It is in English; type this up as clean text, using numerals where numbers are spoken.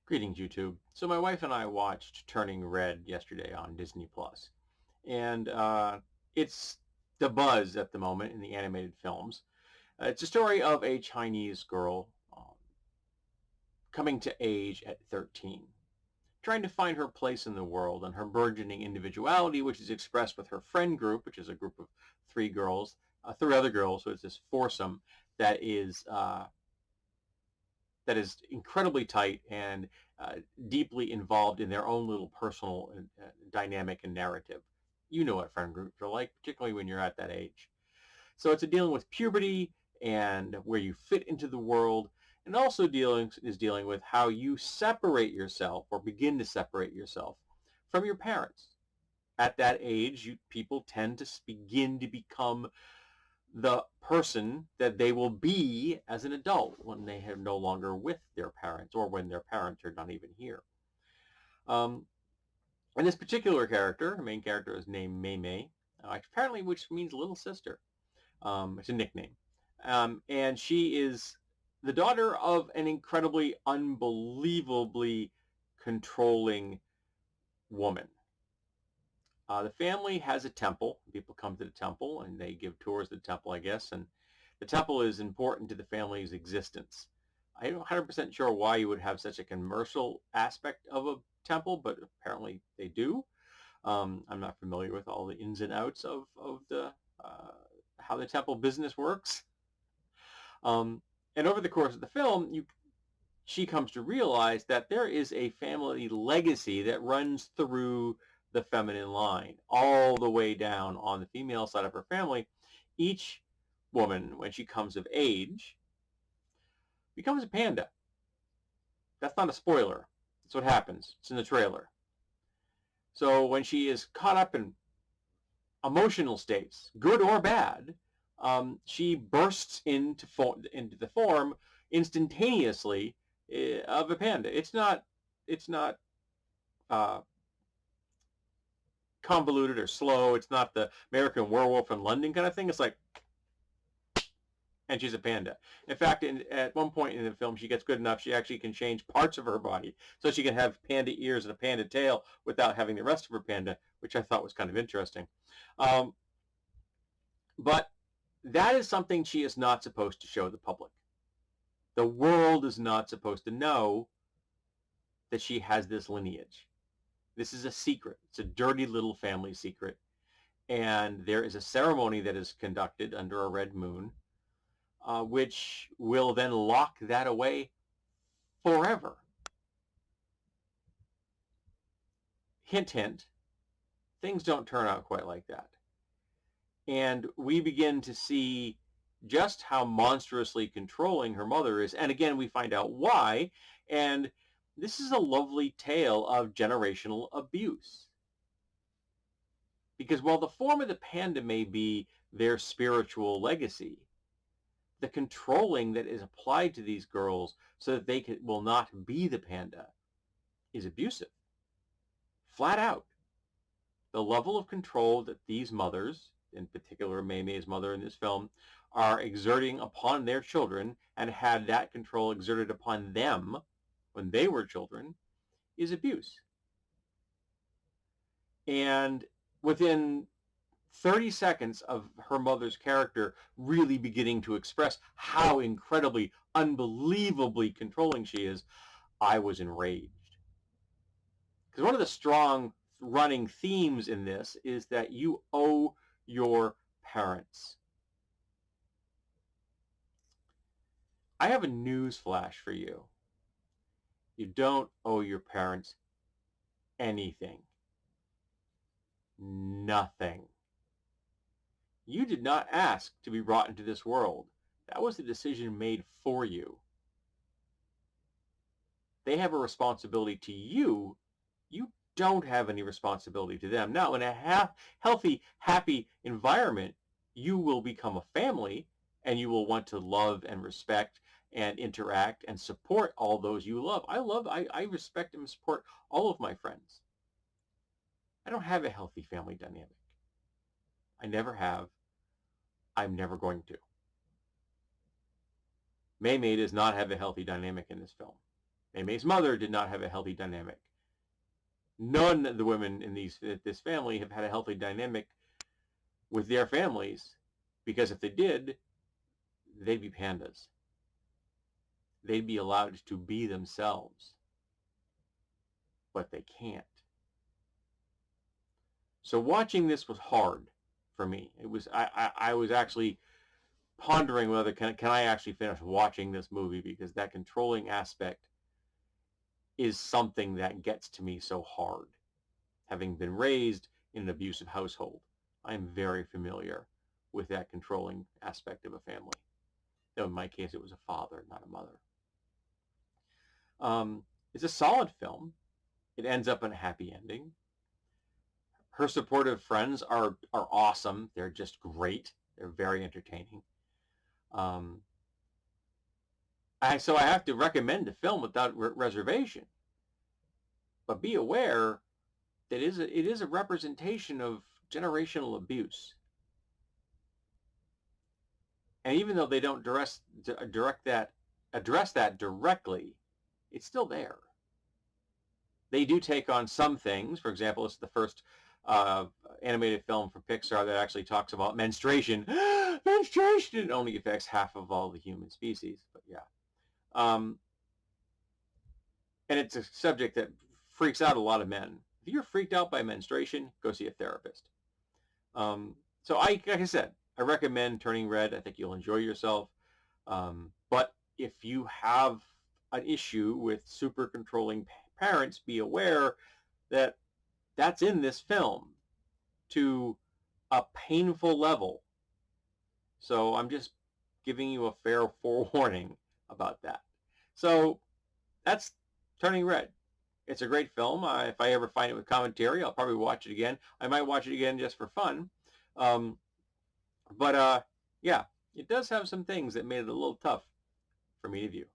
Greetings, YouTube. So my wife and I watched Turning Red yesterday on Disney Plus, and it's the buzz at the moment in the animated films. It's a story of a Chinese girl coming to age at 13, trying to find her place in the world and her burgeoning individuality, which is expressed with her friend group, which is a group of three girls, three other girls. So it's this foursome that is uh, that is incredibly tight and uh, deeply involved in their own little personal dynamic and narrative. You know what friend groups are like, particularly when you're at that age. So it's a dealing with puberty and where you fit into the world, and also dealing with how you separate yourself or begin to separate yourself from your parents. At that age, people tend to begin to become the person that they will be as an adult when they are no longer with their parents or when their parents are not even here. Um, and this particular character, her main character, is named Mei Mei, apparently, which means little sister. It's a nickname. And she is the daughter of an incredibly, unbelievably controlling woman. The family has a temple. People come to the temple and they give tours of the temple, I guess. And the temple is important to the family's existence. I'm not 100% sure why you would have such a commercial aspect of a temple, but apparently they do. I'm not familiar with all the ins and outs of the uh, how the temple business works. Um, and over the course of the film, she comes to realize that there is a family legacy that runs through the feminine line all the way down on the female side of her family. Each woman, when she comes of age, becomes a panda. That's not a spoiler. That's what happens. It's in the trailer. So when she is caught up in emotional states, good or bad, she bursts into the form instantaneously of a panda. It's not uh, convoluted or slow. It's not the American Werewolf in London kind of thing. It's like, and she's a panda. In fact, at one point in the film, she gets good enough, she actually can change parts of her body. So she can have panda ears and a panda tail without having the rest of her panda, which I thought was kind of interesting. Um, but that is something she is not supposed to show the public. The world is not supposed to know that she has this lineage. This is a secret. It's a dirty little family secret. And there is a ceremony that is conducted under a red moon, which will then lock that away forever. Hint, hint, things don't turn out quite like that. And we begin to see just how monstrously controlling her mother is. And again, we find out why. And this is a lovely tale of generational abuse. Because while the form of the panda may be their spiritual legacy, the controlling that is applied to these girls so that will not be the panda is abusive. Flat out. The level of control that these mothers, in particular Mei Mei's mother in this film, are exerting upon their children and had that control exerted upon them when they were children is abuse. And within 30 seconds of her mother's character really beginning to express how incredibly, unbelievably controlling she is, I was enraged. Because one of the strong running themes in this is that you owe your parents. I have a news flash for you. You don't owe your parents anything. Nothing. You did not ask to be brought into this world. That was a decision made for you. They have a responsibility to you. You don't have any responsibility to them. Now, in a healthy, happy environment, you will become a family and you will want to love and respect and interact and support all those you love. I respect and support all of my friends. I don't have a healthy family dynamic. I never have. I'm never going to. Mei Mei does not have a healthy dynamic in this film. May's mother did not have a healthy dynamic. None of the women in this family have had a healthy dynamic with their families, because if they did, they'd be pandas. They'd be allowed to be themselves, but they can't. So watching this was hard for me. It was I was actually pondering whether can I actually finish watching this movie, because that controlling aspect is something that gets to me so hard. Having been raised in an abusive household, I'm very familiar with that controlling aspect of a family. Though in my case, it was a father, not a mother. It's a solid film. It ends up in a happy ending. Her supportive friends are awesome. They're just great. They're very entertaining. So I have to recommend the film without reservation. But be aware that it is a representation of generational abuse. And even though they don't address that directly, it's still there. They do take on some things. For example, it's the first animated film from Pixar that actually talks about menstruation. Menstruation only affects half of all the human species, but yeah. And it's a subject that freaks out a lot of men. If you're freaked out by menstruation, go see a therapist. So like I said, I recommend Turning Red. I think you'll enjoy yourself. But if you have an issue with super controlling parents, be aware that that's in this film to a painful level. So I'm just giving you a fair forewarning about that. So that's Turning Red. It's a great film. If I ever find it with commentary, I'll probably watch it again. I might watch it again just for fun. But yeah, it does have some things that made it a little tough for me to view.